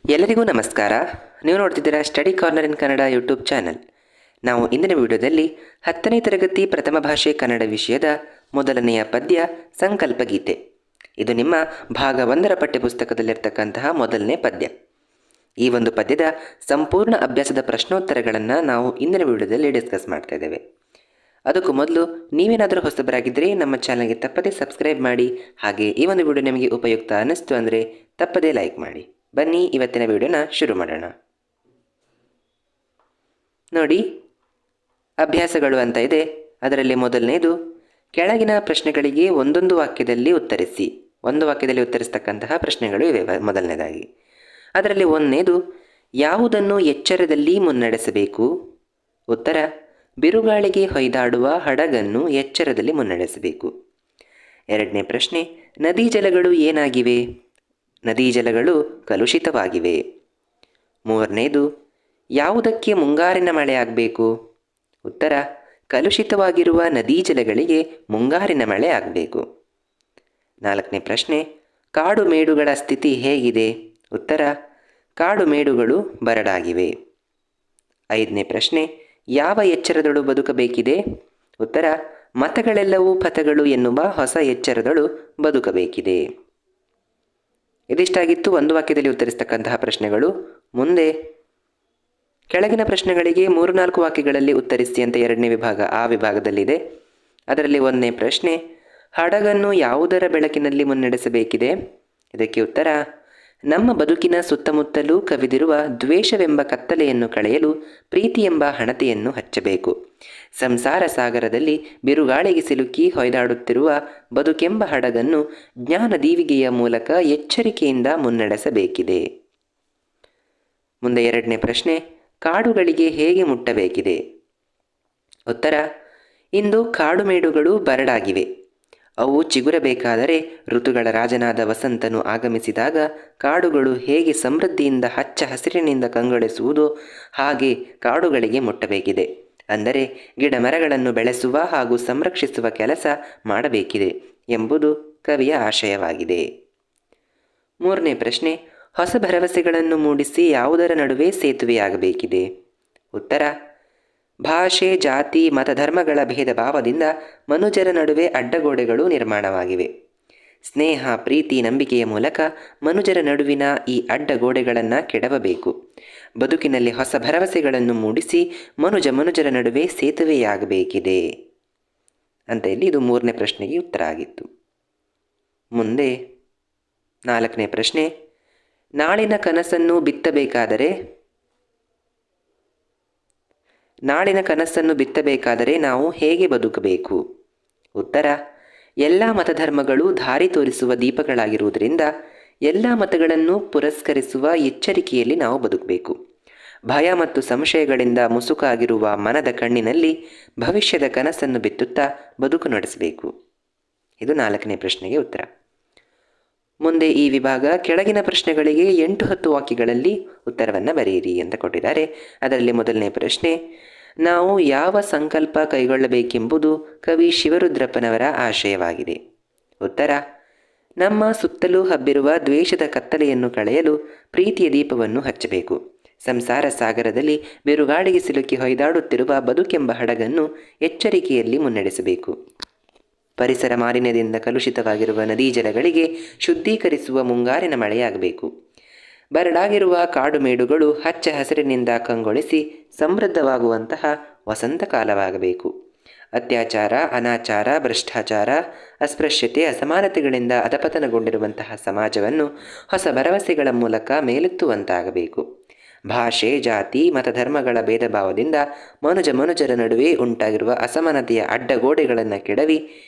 ಎಲ್ಲರಿಗೂ ನಮಸ್ಕಾರ. ನೀವು ನೋಡ್ತಿದ್ದೀರಾ ಸ್ಟಡಿ ಕಾರ್ನರ್ ಇನ್ ಕನ್ನಡ ಯೂಟ್ಯೂಬ್ ಚಾನಲ್. ನಾವು ಇಂದಿನ ವಿಡಿಯೋದಲ್ಲಿ 10ನೇ ತರಗತಿ ಪ್ರಥಮ ಭಾಷೆ ಕನ್ನಡ ವಿಷಯದ ಮೊದಲನೆಯ ಪದ್ಯ ಸಂಕಲ್ಪ ಗೀತೆ. ಇದು ನಿಮ್ಮ ಭಾಗ 1ರ ಪಠ್ಯಪುಸ್ತಕದಲ್ಲಿರ್ತಕ್ಕಂತಹ ಮೊದಲನೇ ಪದ್ಯ. ಈ ಒಂದು ಪದ್ಯದ ಸಂಪೂರ್ಣ ಅಭ್ಯಾಸದ ಪ್ರಶ್ನೋತ್ತರಗಳನ್ನು ನಾವು ಇಂದಿನ ವಿಡಿಯೋದಲ್ಲಿ ಡಿಸ್ಕಸ್ ಮಾಡ್ತಾ ಇದ್ದೇವೆ. ಅದಕ್ಕೂ ಮೊದಲು ನೀವೇನಾದರೂ ಹೊಸಬರಾಗಿದ್ದರೆ ನಮ್ಮ ಚಾನಲ್ಗೆ ತಪ್ಪದೇ ಸಬ್ಸ್ಕ್ರೈಬ್ ಮಾಡಿ. ಹಾಗೆ ಈ ಒಂದು ವಿಡಿಯೋ ನಿಮಗೆ ಉಪಯುಕ್ತ ಅನ್ನಿಸ್ತು ಅಂದರೆ ತಪ್ಪದೇ ಲೈಕ್ ಮಾಡಿ. ಬನ್ನಿ ಇವತ್ತಿನ ವಿಡಿಯೋನ ಶುರು ಮಾಡೋಣ. ನೋಡಿ, ಅಭ್ಯಾಸಗಳು ಅಂತ ಇದೆ. ಅದರಲ್ಲಿ ಮೊದಲನೇದು, ಕೆಳಗಿನ ಪ್ರಶ್ನೆಗಳಿಗೆ ಒಂದೊಂದು ವಾಕ್ಯದಲ್ಲಿ ಉತ್ತರಿಸಿ. ಒಂದು ವಾಕ್ಯದಲ್ಲಿ ಉತ್ತರಿಸ್ತಕ್ಕಂತಹ ಪ್ರಶ್ನೆಗಳು ಇವೆ. ಮೊದಲನೇದಾಗಿ ಅದರಲ್ಲಿ ಒಂದನೇದು, ಯಾವುದನ್ನು ಎಚ್ಚರದಲ್ಲಿ ಮುನ್ನಡೆಸಬೇಕು? ಉತ್ತರ, ಬಿರುಗಾಳಿಗೆ ಹೊಯ್ದಾಡುವ ಹಡಗನ್ನು ಎಚ್ಚರದಲ್ಲಿ ಮುನ್ನಡೆಸಬೇಕು. ಎರಡನೇ ಪ್ರಶ್ನೆ, ನದಿ ಜಲಗಳು ಏನಾಗಿವೆ? ನದಿ ಜಲಗಳು ಕಲುಷಿತವಾಗಿವೆ. ಮೂರನೇದು, ಯಾವುದಕ್ಕೆ ಮುಂಗಾರಿನ ಮಳೆ ಆಗಬೇಕು? ಉತ್ತರ, ಕಲುಷಿತವಾಗಿರುವ ನದಿ ಜಲಗಳಿಗೆ ಮುಂಗಾರಿನ ಮಳೆ ಆಗಬೇಕು. ನಾಲ್ಕನೇ ಪ್ರಶ್ನೆ, ಕಾಡು ಮೇಡುಗಳ ಸ್ಥಿತಿ ಹೇಗಿದೆ? ಉತ್ತರ, ಕಾಡು ಮೇಡುಗಳು ಬರಡಾಗಿವೆ. ಐದನೇ ಪ್ರಶ್ನೆ, ಯಾವ ಎಚ್ಚರದಳು ಬದುಕಬೇಕಿದೆ? ಉತ್ತರ, ಮತಗಳೆಲ್ಲವೂ ಪಥಗಳು ಎನ್ನುವ ಹೊಸ ಎಚ್ಚರದಳು ಬದುಕಬೇಕಿದೆ. ಇದಿಷ್ಟಾಗಿತ್ತು ಒಂದು ವಾಕ್ಯದಲ್ಲಿ ಉತ್ತರಿಸ್ತಕ್ಕಂತಹ ಪ್ರಶ್ನೆಗಳು. ಮುಂದೆ ಕೆಳಗಿನ ಪ್ರಶ್ನೆಗಳಿಗೆ 3-4 ವಾಕ್ಯಗಳಲ್ಲಿ ಉತ್ತರಿಸಿ ಅಂತ ಎರಡನೇ ವಿಭಾಗ ಆ ವಿಭಾಗದಲ್ಲಿದೆ. ಅದರಲ್ಲಿ ಒಂದನೇ ಪ್ರಶ್ನೆ, ಹಡಗನ್ನು ಯಾವುದರ ಬೆಳಕಿನಲ್ಲಿ ಮುನ್ನಡೆಸಬೇಕಿದೆ? ಇದಕ್ಕೆ ಉತ್ತರ, ನಮ್ಮ ಬದುಕಿನ ಸುತ್ತಮುತ್ತಲೂ ಕವಿದಿರುವ ದ್ವೇಷವೆಂಬ ಕತ್ತಲೆಯನ್ನು ಕಳೆಯಲು ಪ್ರೀತಿ ಎಂಬ ಹಣತೆಯನ್ನು ಹಚ್ಚಬೇಕು. ಸಂಸಾರ ಸಾಗರದಲ್ಲಿ ಬಿರುಗಾಳಿಗೆ ಸಿಲುಕಿ ಹೊಯ್ದಾಡುತ್ತಿರುವ ಬದುಕೆಂಬ ಹಡಗನ್ನು ಜ್ಞಾನ ದೀವಿಗೆಯ ಮೂಲಕ ಎಚ್ಚರಿಕೆಯಿಂದ ಮುನ್ನಡೆಸಬೇಕಿದೆ. ಮುಂದೆ ಎರಡನೇ ಪ್ರಶ್ನೆ, ಕಾಡುಗಳಿಗೆ ಹೇಗೆ ಮುಟ್ಟಬೇಕಿದೆ? ಉತ್ತರ, ಇಂದು ಕಾಡುಮೇಡುಗಳು ಬರಡಾಗಿವೆ. ಅವು ಚಿಗುರಬೇಕಾದರೆ ಋತುಗಳ ರಾಜನಾದ ವಸಂತನು ಆಗಮಿಸಿದಾಗ ಕಾಡುಗಳು ಹೇಗೆ ಸಮೃದ್ಧಿಯಿಂದ ಹಚ್ಚ ಹಸಿರಿನಿಂದ ಕಂಗೊಳಿಸುವುದೋ ಹಾಗೆ ಕಾಡುಗಳಿಗೆ ಮುಟ್ಟಬೇಕಿದೆ. ಅಂದರೆ ಗಿಡ ಮರಗಳನ್ನು ಬೆಳೆಸುವ ಹಾಗೂ ಸಂರಕ್ಷಿಸುವ ಕೆಲಸ ಮಾಡಬೇಕಿದೆ ಎಂಬುದು ಕವಿಯ ಆಶಯವಾಗಿದೆ. ಮೂರನೇ ಪ್ರಶ್ನೆ, ಹೊಸ ಭರವಸೆಗಳನ್ನು ಮೂಡಿಸಿ ಯಾವುದರ ನಡುವೆ ಸೇತುವೆಯಾಗಬೇಕಿದೆ? ಉತ್ತರ, ಭಾಷೆ, ಜಾತಿ, ಮತಧರ್ಮಗಳ ಭೇದ ಭಾವದಿಂದ ಮನುಜರ ನಡುವೆ ಅಡ್ಡಗೋಡೆಗಳು ನಿರ್ಮಾಣವಾಗಿವೆ. ಸ್ನೇಹ, ಪ್ರೀತಿ, ನಂಬಿಕೆಯ ಮೂಲಕ ಮನುಜರ ನಡುವಿನ ಈ ಅಡ್ಡಗೋಡೆಗಳನ್ನು ಕೆಡವಬೇಕು. ಬದುಕಿನಲ್ಲಿ ಹೊಸ ಭರವಸೆಗಳನ್ನು ಮೂಡಿಸಿ ಮನುಜರ ನಡುವೆ ಸೇತುವೆಯಾಗಬೇಕಿದೆ ಅಂತ ಇಲ್ಲಿ ಇದು ಮೂರನೇ ಪ್ರಶ್ನೆಗೆ ಉತ್ತರ ಆಗಿತ್ತು. ಮುಂದೆ ನಾಲ್ಕನೇ ಪ್ರಶ್ನೆ, ನಾಳಿನ ಕನಸನ್ನು ಬಿತ್ತಬೇಕಾದರೆ ನಾವು ಹೇಗೆ ಬದುಕಬೇಕು? ಉತ್ತರ, ಎಲ್ಲ ಮತಧರ್ಮಗಳು ದಾರಿ ತೋರಿಸುವ ದೀಪಗಳಾಗಿರುವುದರಿಂದ ಎಲ್ಲ ಮತಗಳನ್ನು ಪುರಸ್ಕರಿಸುವ ಎಚ್ಚರಿಕೆಯಲ್ಲಿ ನಾವು ಬದುಕಬೇಕು. ಭಯ ಮತ್ತು ಸಂಶಯಗಳಿಂದ ಮುಸುಕಾಗಿರುವ ಮನದ ಕಣ್ಣಿನಲ್ಲಿ ಭವಿಷ್ಯದ ಕನಸನ್ನು ಬಿತ್ತುತ್ತಾ ಬದುಕು ನಡೆಸಬೇಕು. ಇದು ನಾಲ್ಕನೇ ಪ್ರಶ್ನೆಗೆ ಉತ್ತರ. ಮುಂದೆ ಈ ವಿಭಾಗ ಕೆಳಗಿನ ಪ್ರಶ್ನೆಗಳಿಗೆ 8-10 ವಾಕ್ಯಗಳಲ್ಲಿ ಉತ್ತರವನ್ನು ಬರೆಯಿರಿ ಅಂತ ಕೊಟ್ಟಿದ್ದಾರೆ. ಅದರಲ್ಲಿ ಮೊದಲನೇ ಪ್ರಶ್ನೆ, ನಾವು ಯಾವ ಸಂಕಲ್ಪ ಕೈಗೊಳ್ಳಬೇಕೆಂಬುದು ಕವಿ ಶಿವರುದ್ರಪ್ಪನವರ ಆಶಯವಾಗಿದೆ? ಉತ್ತರ, ನಮ್ಮ ಸುತ್ತಲೂ ಹಬ್ಬಿರುವ ದ್ವೇಷದ ಕತ್ತಲೆಯನ್ನು ಕಳೆಯಲು ಪ್ರೀತಿಯ ದೀಪವನ್ನು ಹಚ್ಚಬೇಕು. ಸಂಸಾರ ಸಾಗರದಲ್ಲಿ ಬಿರುಗಾಳಿಗೆ ಸಿಲುಕಿ ಹೊಯ್ದಾಡುತ್ತಿರುವ ಬದುಕೆಂಬ ಹಡಗನ್ನು ಎಚ್ಚರಿಕೆಯಲ್ಲಿ ಮುನ್ನಡೆಸಬೇಕು. ಪರಿಸರ ಮಾಲಿನ್ಯದಿಂದ ಕಲುಷಿತವಾಗಿರುವ ನದಿ ಜಲಗಳಿಗೆ ಶುದ್ಧೀಕರಿಸುವ ಮುಂಗಾರಿನ ಮಳೆಯಾಗಬೇಕು. ಬರಡಾಗಿರುವ ಕಾಡು ಮೇಡುಗಳು ಹಚ್ಚ ಹಸಿರಿನಿಂದ ಕಂಗೊಳಿಸಿ ಸಮೃದ್ಧವಾಗುವಂತಹ ವಸಂತ ಕಾಲವಾಗಬೇಕು. ಅತ್ಯಾಚಾರ, ಅನಾಚಾರ, ಭ್ರಷ್ಟಾಚಾರ, ಅಸ್ಪೃಶ್ಯತೆ, ಅಸಮಾನತೆಗಳಿಂದ ಅಧಪತನಗೊಂಡಿರುವಂತಹ ಸಮಾಜವನ್ನು ಹೊಸ ಭರವಸೆಗಳ ಮೂಲಕ ಮೇಲೆತ್ತುವಂತಾಗಬೇಕು. ಭಾಷೆ, ಜಾತಿ, ಮತಧರ್ಮಗಳ ಭೇದ ಭಾವದಿಂದ ಮನುಜರ ನಡುವೆ ಉಂಟಾಗಿರುವ ಅಸಮಾನತೆಯ ಅಡ್ಡಗೋಡೆಗಳನ್ನು ಕೆಡವಿ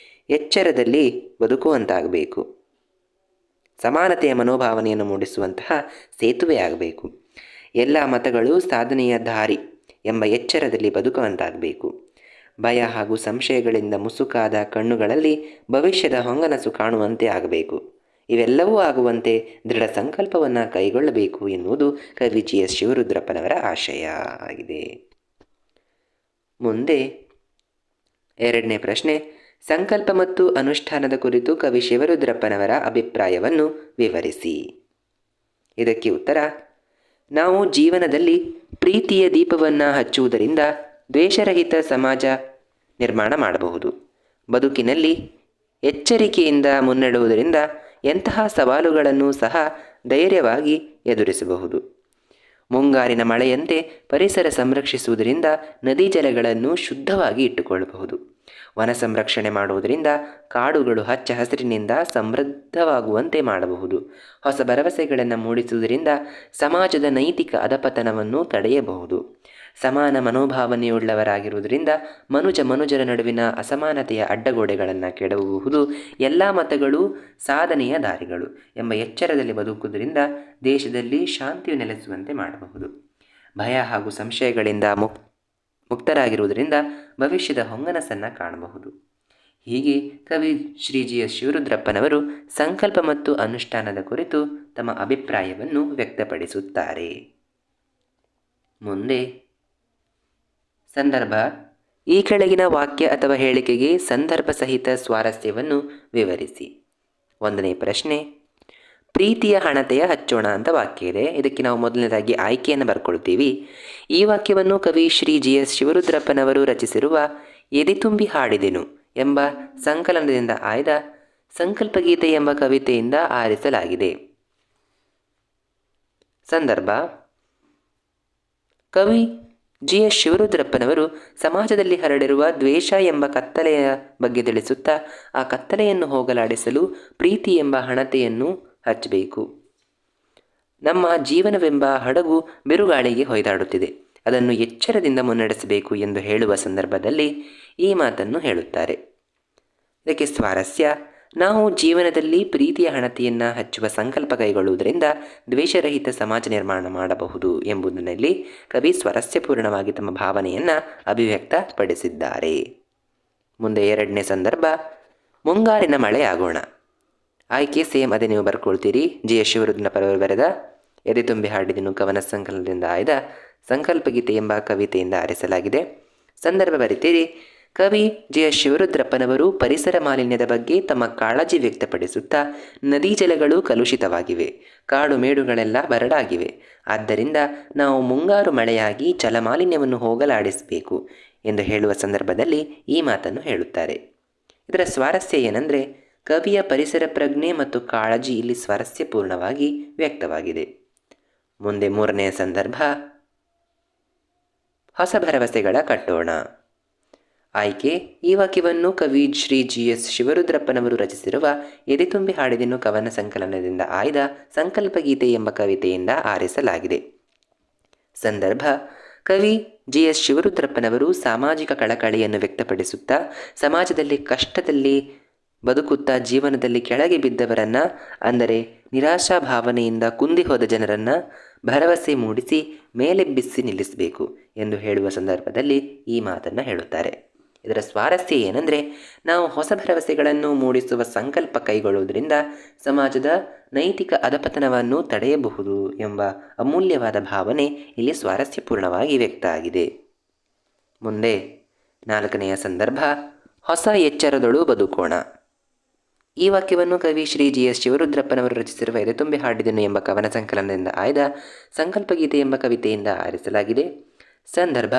ಎಚ್ಚರದಲ್ಲಿ ಬದುಕುವಂತಾಗಬೇಕು. ಸಮಾನತೆಯ ಮನೋಭಾವನೆಯನ್ನು ಮೂಡಿಸುವಂತಹ ಸೇತುವೆಯಾಗಬೇಕು. ಎಲ್ಲ ಮತಗಳು ಸಾಧನೆಯ ದಾರಿ ಎಂಬ ಎಚ್ಚರದಲ್ಲಿ ಬದುಕುವಂತಾಗಬೇಕು. ಭಯ ಹಾಗೂ ಸಂಶಯಗಳಿಂದ ಮುಸುಕಾದ ಕಣ್ಣುಗಳಲ್ಲಿ ಭವಿಷ್ಯದ ಹೊಂಗನಸು ಕಾಣುವಂತೆ ಆಗಬೇಕು. ಇವೆಲ್ಲವೂ ಆಗುವಂತೆ ದೃಢ ಸಂಕಲ್ಪವನ್ನು ಕೈಗೊಳ್ಳಬೇಕು ಎನ್ನುವುದು ಕವಿ GS ಶಿವರುದ್ರಪ್ಪನವರ ಆಶಯ ಆಗಿದೆ. ಮುಂದೆ ಎರಡನೇ ಪ್ರಶ್ನೆ, ಸಂಕಲ್ಪ ಮತ್ತು ಅನುಷ್ಠಾನದ ಕುರಿತು ಕವಿ ಶಿವರುದ್ರಪ್ಪನವರ ಅಭಿಪ್ರಾಯವನ್ನು ವಿವರಿಸಿ. ಇದಕ್ಕೆ ಉತ್ತರ, ನಾವು ಜೀವನದಲ್ಲಿ ಪ್ರೀತಿಯ ದೀಪವನ್ನು ಹಚ್ಚುವುದರಿಂದ ದ್ವೇಷರಹಿತ ಸಮಾಜ ನಿರ್ಮಾಣ ಮಾಡಬಹುದು. ಬದುಕಿನಲ್ಲಿ ಎಚ್ಚರಿಕೆಯಿಂದ ಮುನ್ನಡೆಯುವುದರಿಂದ ಎಂತಹ ಸವಾಲುಗಳನ್ನು ಸಹ ಧೈರ್ಯವಾಗಿ ಎದುರಿಸಬಹುದು. ಮುಂಗಾರಿನ ಮಳೆಯಂತೆ ಪರಿಸರ ಸಂರಕ್ಷಿಸುವುದರಿಂದ ನದಿ ಜಲಗಳನ್ನು ಶುದ್ಧವಾಗಿ ಇಟ್ಟುಕೊಳ್ಳಬಹುದು. ವನ ಸಂರಕ್ಷಣೆ ಮಾಡುವುದರಿಂದ ಕಾಡುಗಳು ಹಚ್ಚ ಹಸಿರಿನಿಂದ ಸಮೃದ್ಧವಾಗುವಂತೆ ಮಾಡಬಹುದು. ಹೊಸ ಭರವಸೆಗಳನ್ನು ಮೂಡಿಸುವುದರಿಂದ ಸಮಾಜದ ನೈತಿಕ ಅಧಪತನವನ್ನು ತಡೆಯಬಹುದು. ಸಮಾನ ಮನೋಭಾವನೆಯುಳ್ಳವರಾಗಿರುವುದರಿಂದ ಮನುಜರ ನಡುವಿನ ಅಸಮಾನತೆಯ ಅಡ್ಡಗೋಡೆಗಳನ್ನು ಕೆಡವಬಹುದು. ಎಲ್ಲ ಮತಗಳು ಸಾಧನೆಯ ದಾರಿಗಳು ಎಂಬ ಎಚ್ಚರದಲ್ಲಿ ಬದುಕುವುದರಿಂದ ದೇಶದಲ್ಲಿ ಶಾಂತಿಯು ನೆಲೆಸುವಂತೆ ಮಾಡಬಹುದು. ಭಯ ಹಾಗೂ ಸಂಶಯಗಳಿಂದ ಮುಕ್ತರಾಗಿರುವುದರಿಂದ ಭವಿಷ್ಯದ ಹೊಂಗನಸನ್ನು ಕಾಣಬಹುದು. ಹೀಗೆ ಕವಿ ಶ್ರೀ GS ಶಿವರುದ್ರಪ್ಪನವರು ಸಂಕಲ್ಪ ಮತ್ತು ಅನುಷ್ಠಾನದ ಕುರಿತು ತಮ್ಮ ಅಭಿಪ್ರಾಯವನ್ನು ವ್ಯಕ್ತಪಡಿಸುತ್ತಾರೆ. ಮುಂದೆ ಸಂದರ್ಭ. ಈ ಕೆಳಗಿನ ವಾಕ್ಯ ಅಥವಾ ಹೇಳಿಕೆಗೆ ಸಂದರ್ಭ ಸಹಿತ ಸ್ವಾರಸ್ಯವನ್ನು ವಿವರಿಸಿ. 1ನೇ ಪ್ರಶ್ನೆ, ಪ್ರೀತಿಯ ಹಣತೆಯ ಹಚ್ಚೋಣ ಅಂತ ವಾಕ್ಯ ಇದೆ. ಇದಕ್ಕೆ ನಾವು ಮೊದಲನೇದಾಗಿ ಆಯ್ಕೆಯನ್ನು ಬರ್ಕೊಳ್ತೀವಿ. ಈ ವಾಕ್ಯವನ್ನು ಕವಿ ಶ್ರೀ GS ಶಿವರುದ್ರಪ್ಪನವರು ರಚಿಸಿರುವ ಎದೆ ತುಂಬಿ ಹಾಡಿದೆನು ಎಂಬ ಸಂಕಲನದಿಂದ ಆಯ್ದ ಸಂಕಲ್ಪಗೀತೆ ಎಂಬ ಕವಿತೆಯಿಂದ ಆರಿಸಲಾಗಿದೆ. ಸಂದರ್ಭ. ಕವಿ GS ಶಿವರುದ್ರಪ್ಪನವರು ಸಮಾಜದಲ್ಲಿ ಹರಡಿರುವ ದ್ವೇಷ ಎಂಬ ಕತ್ತಲೆಯ ಬಗ್ಗೆ ತಿಳಿಸುತ್ತಾ ಆ ಕತ್ತಲೆಯನ್ನು ಹೋಗಲಾಡಿಸಲು ಪ್ರೀತಿ ಎಂಬ ಹಣತೆಯನ್ನು ಹಚ್ಚಬೇಕು. ನಮ್ಮ ಜೀವನವೆಂಬ ಹಡಗು ಬಿರುಗಾಳಿಗೆ ಹೊಯ್ದಾಡುತ್ತಿದೆ, ಅದನ್ನು ಎಚ್ಚರದಿಂದ ಮುನ್ನಡೆಸಬೇಕು ಎಂದು ಹೇಳುವ ಸಂದರ್ಭದಲ್ಲಿ ಈ ಮಾತನ್ನು ಹೇಳುತ್ತಾರೆ. ಇದಕ್ಕೆ ಸ್ವಾರಸ್ಯ. ನಾವು ಜೀವನದಲ್ಲಿ ಪ್ರೀತಿಯ ಹಣತೆಯನ್ನು ಹಚ್ಚುವ ಸಂಕಲ್ಪ ಕೈಗೊಳ್ಳುವುದರಿಂದ ದ್ವೇಷರಹಿತ ಸಮಾಜ ನಿರ್ಮಾಣ ಮಾಡಬಹುದು ಎಂಬುದರಲ್ಲಿ ಕವಿ ಸ್ವಾರಸ್ಯಪೂರ್ಣವಾಗಿ ತಮ್ಮ ಭಾವನೆಯನ್ನು ಅಭಿವ್ಯಕ್ತಪಡಿಸಿದ್ದಾರೆ. ಮುಂದೆ 2ನೇ ಸಂದರ್ಭ, ಮುಂಗಾರಿನ ಮಳೆ ಆಗೋಣ. ಆಯ್ಕೆ ಸೇಮ್ ಅದೇ ನೀವು ಬರ್ಕೊಳ್ತೀರಿ. GS ಶಿವರುದ್ರಪ್ಪನವರು ಬರೆದ ಎದೆ ತುಂಬಿ ಹಾಡಿದೆನು ಕವನ ಸಂಕಲನದಿಂದ ಆಯ್ದ ಸಂಕಲ್ಪಗೀತೆ ಎಂಬ ಕವಿತೆಯಿಂದ ಆರಿಸಲಾಗಿದೆ. ಸಂದರ್ಭ ಬರಿತೀರಿ. ಕವಿ GS ಶಿವರುದ್ರಪ್ಪನವರು ಪರಿಸರ ಮಾಲಿನ್ಯದ ಬಗ್ಗೆ ತಮ್ಮ ಕಾಳಜಿ ವ್ಯಕ್ತಪಡಿಸುತ್ತಾ ನದಿ ಜಲಗಳು ಕಲುಷಿತವಾಗಿವೆ, ಕಾಡು ಮೇಡುಗಳೆಲ್ಲ ಬರಡಾಗಿವೆ, ಆದ್ದರಿಂದ ನಾವು ಮುಂಗಾರು ಮಳೆಯಾಗಿ ಜಲಮಾಲಿನ್ಯವನ್ನು ಹೋಗಲಾಡಿಸಬೇಕು ಎಂದು ಹೇಳುವ ಸಂದರ್ಭದಲ್ಲಿ ಈ ಮಾತನ್ನು ಹೇಳುತ್ತಾರೆ. ಇದರ ಸ್ವಾರಸ್ಯ ಏನಂದರೆ, ಕವಿಯ ಪರಿಸರ ಪ್ರಜ್ಞೆ ಮತ್ತು ಕಾಳಜಿ ಇಲ್ಲಿ ಸ್ವಾರಸ್ಯಪೂರ್ಣವಾಗಿ ವ್ಯಕ್ತವಾಗಿದೆ. ಮುಂದೆ 3ನೇ ಸಂದರ್ಭ, ಹೊಸ ಭರವಸೆಗಳ ಕಟ್ಟೋಣ. ಆಯ್ಕೆ. ಈ ವಾಕ್ಯವನ್ನು ಕವಿ ಶ್ರೀ GS ಶಿವರುದ್ರಪ್ಪನವರು ರಚಿಸಿರುವ ಎದೆ ತುಂಬಿ ಹಾಡಿದೆನು ಕವನ ಸಂಕಲನದಿಂದ ಆಯ್ದ ಸಂಕಲ್ಪಗೀತೆ ಎಂಬ ಕವಿತೆಯಿಂದ ಆರಿಸಲಾಗಿದೆ. ಸಂದರ್ಭ. ಕವಿ GS ಶಿವರುದ್ರಪ್ಪನವರು ಸಾಮಾಜಿಕ ಕಳಕಳಿಯನ್ನು ವ್ಯಕ್ತಪಡಿಸುತ್ತಾ ಸಮಾಜದಲ್ಲಿ ಕಷ್ಟದಲ್ಲಿ ಬದುಕುತ್ತಾ ಜೀವನದಲ್ಲಿ ಕೆಳಗೆ ಬಿದ್ದವರನ್ನು, ಅಂದರೆ ನಿರಾಶಾ ಭಾವನೆಯಿಂದ ಕುಂದಿ ಹೋದ ಜನರನ್ನು ಭರವಸೆ ಮೂಡಿಸಿ ಮೇಲೆಬ್ಬಿಸಿ ನಿಲ್ಲಿಸಬೇಕು ಎಂದು ಹೇಳುವ ಸಂದರ್ಭದಲ್ಲಿ ಈ ಮಾತನ್ನು ಹೇಳುತ್ತಾರೆ. ಇದರ ಸ್ವಾರಸ್ಯ ಏನಂದರೆ, ನಾವು ಹೊಸ ಭರವಸೆಗಳನ್ನು ಮೂಡಿಸುವ ಸಂಕಲ್ಪ ಕೈಗೊಳ್ಳುವುದರಿಂದ ಸಮಾಜದ ನೈತಿಕ ಅಧಪತನವನ್ನು ತಡೆಯಬಹುದು ಎಂಬ ಅಮೂಲ್ಯವಾದ ಭಾವನೆ ಇಲ್ಲಿ ಸ್ವಾರಸ್ಯಪೂರ್ಣವಾಗಿ ವ್ಯಕ್ತ ಆಗಿದೆ. ಮುಂದೆ 4ನೆಯ ಸಂದರ್ಭ, ಹೊಸ ಎಚ್ಚರದೊಳು ಬದುಕೋಣ. ಈ ವಾಕ್ಯವನ್ನು ಕವಿ ಶ್ರೀ GS ಶಿವರುದ್ರಪ್ಪನವರು ರಚಿಸಿರುವ ಎದೆ ತುಂಬಿ ಹಾಡಿದೆನು ಎಂಬ ಕವನ ಸಂಕಲನದಿಂದ ಆಯ್ದ ಸಂಕಲ್ಪಗೀತೆ ಎಂಬ ಕವಿತೆಯಿಂದ ಆರಿಸಲಾಗಿದೆ. ಸಂದರ್ಭ.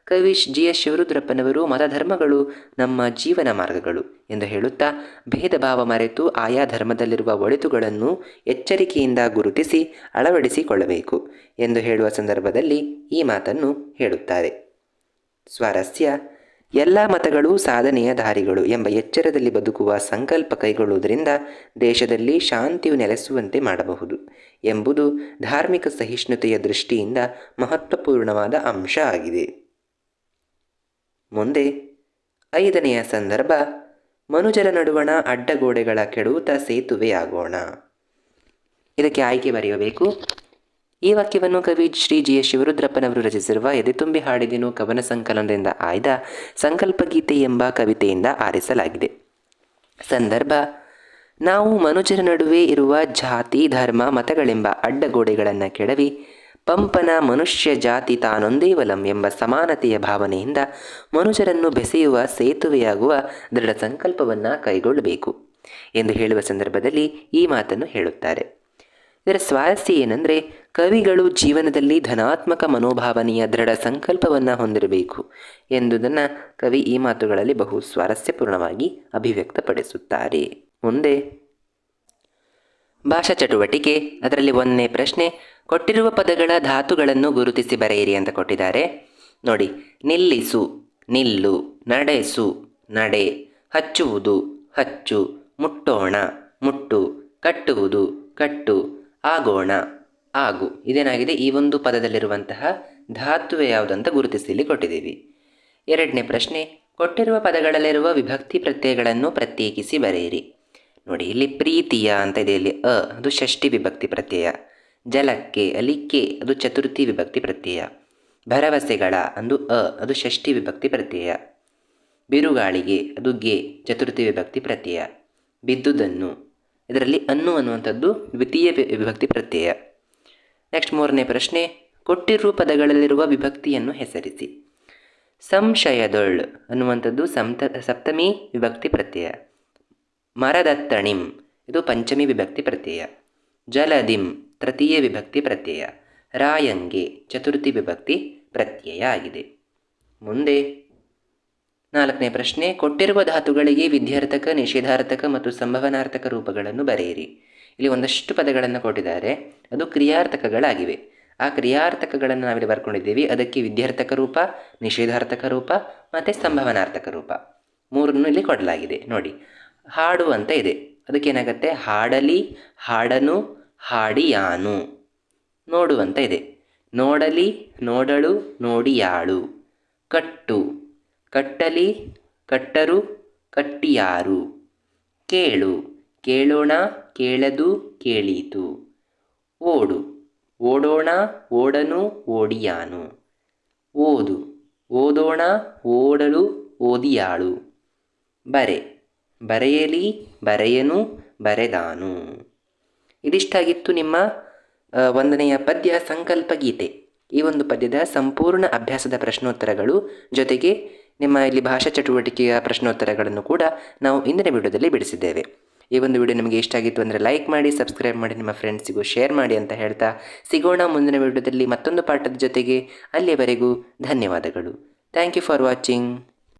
ಕವಿ GS ಶಿವರುದ್ರಪ್ಪನವರು ಮತಧರ್ಮಗಳು ನಮ್ಮ ಜೀವನ ಮಾರ್ಗಗಳು ಎಂದು ಹೇಳುತ್ತಾ ಭೇದ ಭಾವ ಮರೆತು ಆಯಾ ಧರ್ಮದಲ್ಲಿರುವ ಒಳಿತುಗಳನ್ನು ಎಚ್ಚರಿಕೆಯಿಂದ ಗುರುತಿಸಿ ಅಳವಡಿಸಿಕೊಳ್ಳಬೇಕು ಎಂದು ಹೇಳುವ ಸಂದರ್ಭದಲ್ಲಿ ಈ ಮಾತನ್ನು ಹೇಳುತ್ತಾರೆ. ಸ್ವಾರಸ್ಯ. ಎಲ್ಲ ಮತಗಳು ಸಾಧನೆಯ ದಾರಿಗಳು ಎಂಬ ಎಚ್ಚರದಲ್ಲಿ ಬದುಕುವ ಸಂಕಲ್ಪ ಕೈಗೊಳ್ಳುವುದರಿಂದ ದೇಶದಲ್ಲಿ ಶಾಂತಿಯು ನೆಲೆಸುವಂತೆ ಮಾಡಬಹುದು ಎಂಬುದು ಧಾರ್ಮಿಕ ಸಹಿಷ್ಣುತೆಯ ದೃಷ್ಟಿಯಿಂದ ಮಹತ್ವಪೂರ್ಣವಾದ ಅಂಶ ಆಗಿದೆ. ಮುಂದೆ 5ನೆಯ ಸಂದರ್ಭ, ಮನುಜರ ನಡುವಣ ಅಡ್ಡಗೋಡೆಗಳ ಕೆಡವುತ ಸೇತುವೆಯಾಗೋಣ. ಇದಕ್ಕೆ ಆಯ್ಕೆ ಬರೆಯಬೇಕು. ಈ ವಾಕ್ಯವನ್ನು ಕವಿ ಶ್ರೀ GS ಶಿವರುದ್ರಪ್ಪನವರು ರಚಿಸಿರುವ ಎದೆ ತುಂಬಿ ಹಾಡಿದೆನು ಕವನ ಸಂಕಲನದಿಂದ ಆಯ್ದ ಸಂಕಲ್ಪಗೀತೆ ಎಂಬ ಕವಿತೆಯಿಂದ ಆರಿಸಲಾಗಿದೆ. ಸಂದರ್ಭ. ನಾವು ಮನುಜರ ನಡುವೆ ಇರುವ ಜಾತಿ, ಧರ್ಮ, ಮತಗಳೆಂಬ ಅಡ್ಡಗೋಡೆಗಳನ್ನು ಕೆಡವಿ ಪಂಪನ ಮನುಷ್ಯ ಜಾತಿ ತಾನೊಂದೇವಲಂ ಎಂಬ ಸಮಾನತೆಯ ಭಾವನೆಯಿಂದ ಮನುಜರನ್ನು ಬೆಸೆಯುವ ಸೇತುವೆಯಾಗುವ ದೃಢ ಸಂಕಲ್ಪವನ್ನು ಕೈಗೊಳ್ಳಬೇಕು ಎಂದು ಹೇಳುವ ಸಂದರ್ಭದಲ್ಲಿ ಈ ಮಾತನ್ನು ಹೇಳುತ್ತಾರೆ. ಇದರ ಸ್ವಾರಸ್ಯ ಏನಂದರೆ ಕವಿಗಳು ಜೀವನದಲ್ಲಿ ಧನಾತ್ಮಕ ಮನೋಭಾವನೆಯ ದೃಢ ಸಂಕಲ್ಪವನ್ನು ಹೊಂದಿರಬೇಕು ಎಂಬುದನ್ನು ಕವಿ ಈ ಮಾತುಗಳಲ್ಲಿ ಬಹು ಸ್ವಾರಸ್ಯಪೂರ್ಣವಾಗಿ ಅಭಿವ್ಯಕ್ತಪಡಿಸುತ್ತಾರೆ. ಮುಂದೆ ಭಾಷಾ ಚಟುವಟಿಕೆ, ಅದರಲ್ಲಿ 1ನೇ ಪ್ರಶ್ನೆ, ಕೊಟ್ಟಿರುವ ಪದಗಳ ಧಾತುಗಳನ್ನು ಗುರುತಿಸಿ ಬರೆಯಿರಿ ಅಂತ ಕೊಟ್ಟಿದ್ದಾರೆ. ನೋಡಿ, ನಿಲ್ಲಿಸು, ನಿಲ್ಲು, ನಡೆಸು, ನಡೆ, ಹಚ್ಚುವುದು, ಹಚ್ಚು, ಮುಟ್ಟೋಣ, ಮುಟ್ಟು, ಕಟ್ಟುವುದು, ಕಟ್ಟು, ಆಗೋಣ, ಆಗು. ಇದೇನಾಗಿದೆ, ಈ ಒಂದು ಪದದಲ್ಲಿರುವಂತಹ ಧಾತುವೆ ಯಾವುದಂತ ಗುರುತಿಸಿ ಇಲ್ಲಿ ಕೊಟ್ಟಿದ್ದೀವಿ. 2ನೇ ಪ್ರಶ್ನೆ, ಕೊಟ್ಟಿರುವ ಪದಗಳಲ್ಲಿರುವ ವಿಭಕ್ತಿ ಪ್ರತ್ಯಯಗಳನ್ನು ಪ್ರತ್ಯೇಕಿಸಿ ಬರೆಯಿರಿ. ನೋಡಿ, ಇಲ್ಲಿ ಪ್ರೀತಿಯ ಅಂತ ಇದೆ, ಇಲ್ಲಿ ಅದು ಷಷ್ಠಿ ವಿಭಕ್ತಿ ಪ್ರತ್ಯಯ. ಜಲಕ್ಕೆ, ಅಲ್ಲಿ ಕೆ ಅದು ಚತುರ್ಥಿ ವಿಭಕ್ತಿ ಪ್ರತ್ಯಯ. ಭರವಸೆಗಳ ಅಂದು ಅದು ಷಷ್ಠಿ ವಿಭಕ್ತಿ ಪ್ರತ್ಯಯ. ಬಿರುಗಾಳಿಗೆ ಅದು ಗೆ ಚತುರ್ಥಿ ವಿಭಕ್ತಿ ಪ್ರತ್ಯಯ. ಬಿದ್ದುದನ್ನು, ಇದರಲ್ಲಿ ಅನ್ನು ಅನ್ನುವಂಥದ್ದು ದ್ವಿತೀಯ ವಿಭಕ್ತಿ ಪ್ರತ್ಯಯ. ನೆಕ್ಸ್ಟ್ 3ನೇ ಪ್ರಶ್ನೆ, ಕೊಟ್ಟಿರುವ ಪದಗಳಲ್ಲಿರುವ ವಿಭಕ್ತಿಯನ್ನು ಹೆಸರಿಸಿ. ಸಂಶಯದೊಳ್ ಅನ್ನುವಂಥದ್ದು ಸಪ್ತಮಿ ವಿಭಕ್ತಿ ಪ್ರತ್ಯಯ. ಮರದತ್ತಣಿಂ ಇದು ಪಂಚಮಿ ವಿಭಕ್ತಿ ಪ್ರತ್ಯಯ. ಜಲದಿಂ ತೃತೀಯ ವಿಭಕ್ತಿ ಪ್ರತ್ಯಯ. ರಾಯಂಗೆ ಚತುರ್ಥಿ ವಿಭಕ್ತಿ ಪ್ರತ್ಯಯ ಆಗಿದೆ. ಮುಂದೆ 4ನೇ ಪ್ರಶ್ನೆ, ಕೊಟ್ಟಿರುವ ಧಾತುಗಳಿಗೆ ವಿಧ್ಯರ್ಥಕ, ನಿಷೇಧಾರ್ಥಕ ಮತ್ತು ಸಂಭವನಾರ್ಥಕ ರೂಪಗಳನ್ನು ಬರೆಯಿರಿ. ಇಲ್ಲಿ ಒಂದಷ್ಟು ಪದಗಳನ್ನು ಕೊಟ್ಟಿದ್ದಾರೆ, ಅದು ಕ್ರಿಯಾರ್ಥಕಗಳಾಗಿವೆ. ಆ ಕ್ರಿಯಾರ್ಥಕಗಳನ್ನು ನಾವಿಲ್ಲಿ ಬರ್ಕೊಂಡಿದ್ದೀವಿ. ಅದಕ್ಕೆ ವಿಧ್ಯರ್ಥಕ ರೂಪ, ನಿಷೇಧಾರ್ಥಕ ರೂಪ ಮತ್ತು ಸಂಭವನಾರ್ಥಕ ರೂಪ 3 ಇಲ್ಲಿ ಕೊಡಲಾಗಿದೆ. ನೋಡಿ, ಹಾಡು ಅಂತ ಇದೆ, ಅದಕ್ಕೇನಾಗುತ್ತೆ, ಹಾಡಲಿ, ಹಾಡನು, ಹಾಡಿಯಾನು. ನೋಡು ಅಂತ ಇದೆ, ನೋಡಲಿ, ನೋಡಳು, ನೋಡಿಯಾಳು. ಕಟ್ಟು, ಕಟ್ಟಲಿ, ಕಟ್ಟರು, ಕಟ್ಟಿಯಾರು. ಕೇಳು, ಕೇಳೋಣ, ಕೇಳದು, ಕೇಳೀತು. ಓಡು, ಓಡೋಣ, ಓಡನು, ಓಡಿಯಾನು. ಓದು, ಓದೋಣ, ಓಡಲು, ಓದಿಯಾಳು. ಬರೆ, ಬರೆಯಲಿ, ಬರೆಯನು, ಬರೆದಾನು. ಇದಿಷ್ಟಾಗಿತ್ತು ನಿಮ್ಮ 1ನೆಯ ಪದ್ಯ ಸಂಕಲ್ಪ ಗೀತೆ. ಈ ಒಂದು ಪದ್ಯದ ಸಂಪೂರ್ಣ ಅಭ್ಯಾಸದ ಪ್ರಶ್ನೋತ್ತರಗಳು ಜೊತೆಗೆ ನಿಮ್ಮ ಇಲ್ಲಿ ಭಾಷಾ ಚಟುವಟಿಕೆಯ ಪ್ರಶ್ನೋತ್ತರಗಳನ್ನು ಕೂಡ ನಾವು ಇಂದಿನ ವಿಡಿಯೋದಲ್ಲಿ ಬಿಡಿಸಿದ್ದೇವೆ. ಈ ಒಂದು ವಿಡಿಯೋ ನಿಮಗೆ ಇಷ್ಟ ಆಗಿತ್ತು ಅಂದರೆ ಲೈಕ್ ಮಾಡಿ, ಸಬ್ಸ್ಕ್ರೈಬ್ ಮಾಡಿ, ನಿಮ್ಮ ಫ್ರೆಂಡ್ಸಿಗೂ ಶೇರ್ ಮಾಡಿ ಅಂತ ಹೇಳ್ತಾ ಸಿಗೋಣ ಮುಂದಿನ ವಿಡಿಯೋದಲ್ಲಿ ಮತ್ತೊಂದು ಪಾಠದ ಜೊತೆಗೆ. ಅಲ್ಲಿಯವರೆಗೂ ಧನ್ಯವಾದಗಳು. Thank you for watching.